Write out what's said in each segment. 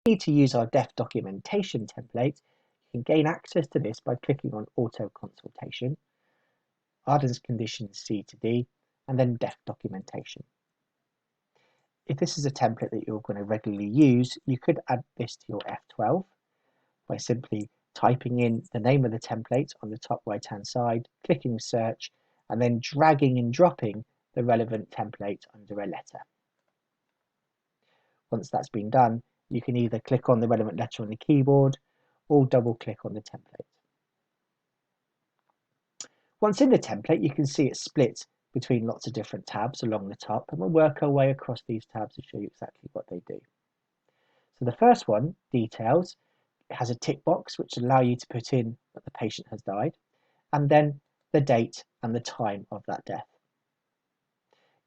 need to use our death documentation template, you can gain access to this by clicking on Auto Consultation, Ardens Conditions C to D, and then Death Documentation. If this is a template that you're going to regularly use, you could add this to your F12 by simply typing in the name of the template on the top right hand side, clicking search, and then dragging and dropping the relevant template under a letter. Once that's been done, you can either click on the relevant letter on the keyboard or double click on the template. Once in the template, you can see it split between lots of different tabs along the top, and we'll work our way across these tabs to show you exactly what they do. So the first one, Details, has a tick box which allow you to put in that the patient has died, and then the date and the time of that death.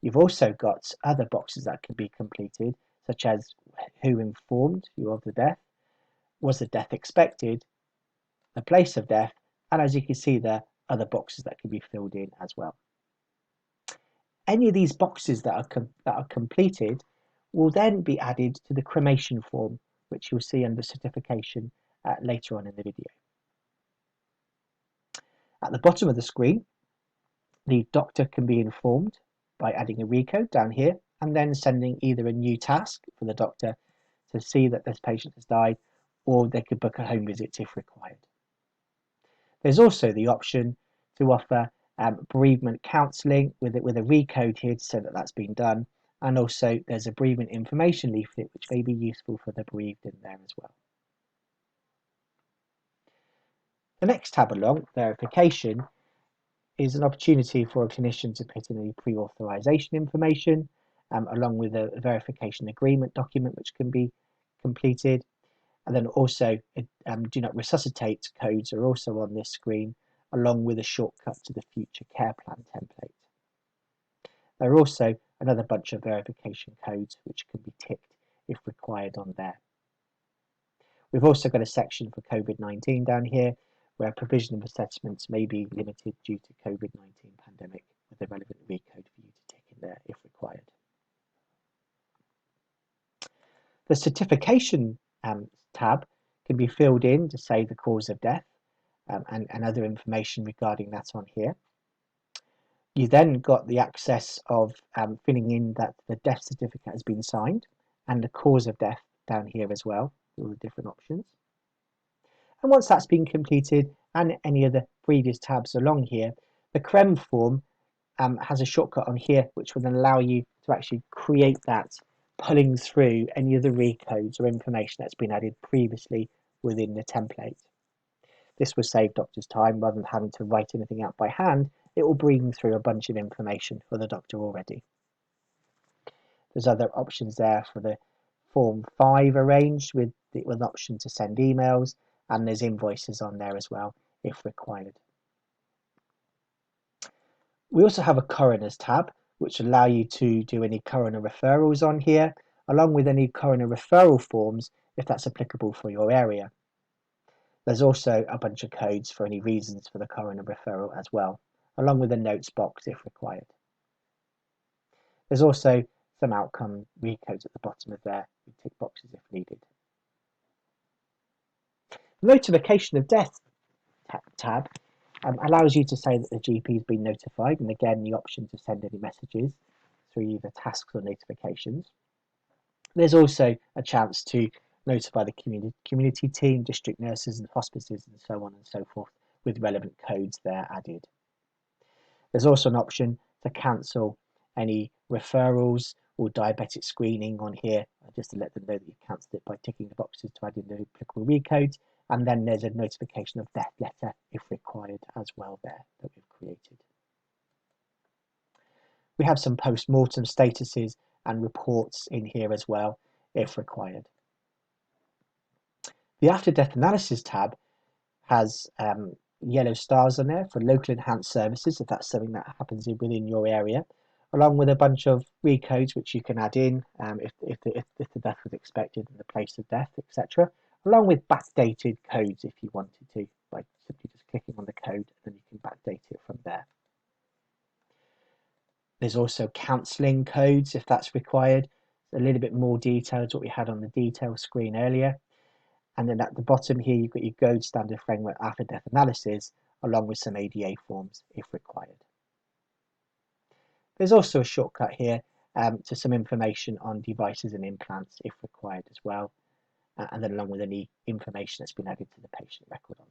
You've also got other boxes that can be completed, such as who informed you of the death, was the death expected, the place of death, and as you can see there, other boxes that can be filled in as well. Any of these boxes that are completed will then be added to the cremation form, which you'll see under certification later on in the video. At the bottom of the screen, the doctor can be informed by adding a recode down here and then sending either a new task for the doctor to see that this patient has died, or they could book a home visit if required. There's also the option to offer bereavement counselling with a recode here to say that that's been done, and also there's a bereavement information leaflet which may be useful for the bereaved in there as well. The next tab along, Verification, is an opportunity for a clinician to put in any pre-authorization information along with a verification agreement document which can be completed. And then also do not resuscitate codes are also on this screen, along with a shortcut to the future care plan template. There are also another bunch of verification codes which can be ticked if required on there. We've also got a section for COVID-19 down here, where provision of assessments may be limited due to COVID-19 pandemic, with a relevant recode for you to tick in there if required. The certification tab can be filled in to say the cause of death and other information regarding that on here. You then got the access of filling in that the death certificate has been signed and the cause of death down here as well, all the different options. And once that's been completed and any of the previous tabs along here, the CREM form has a shortcut on here which will then allow you to actually create that, pulling through any of the recodes or information that's been added previously within the template. This will save doctors time. Rather than having to write anything out by hand, it will bring through a bunch of information for the doctor already. There's other options there for the Form 5 arranged with an option to send emails, and there's invoices on there as well if required. We also have a Coroners tab which allow you to do any coroner referrals on here, along with any coroner referral forms if that's applicable for your area. There's also a bunch of codes for any reasons for the coroner referral as well, along with a notes box if required. There's also some outcome recodes at the bottom of there with tick boxes if needed. The notification of death tab allows you to say that the GP has been notified, and again the option to send any messages through either tasks or notifications. There's also a chance to notify the community team, district nurses and hospices and so on and so forth with relevant codes there added. There's also an option to cancel any referrals or diabetic screening on here, just to let them know that you've cancelled it by ticking the boxes to add in the applicable recodes. And then there's a notification of death letter if required as well there that we've created. We have some post-mortem statuses and reports in here as well if required. The After Death Analysis tab has yellow stars on there for local enhanced services if that's something that happens within your area, along with a bunch of recodes which you can add in if the death was expected and the place of death, etc., along with backdated codes if you wanted to, by simply just clicking on the code and then you can backdate it from there. There's also counselling codes if that's required. a little bit more detail to what we had on the detail screen earlier. And then at the bottom here, you've got your gold standard framework after death analysis, along with some ADA forms if required. There's also a shortcut here to some information on devices and implants if required as well, and then along with any information that's been added to the patient record on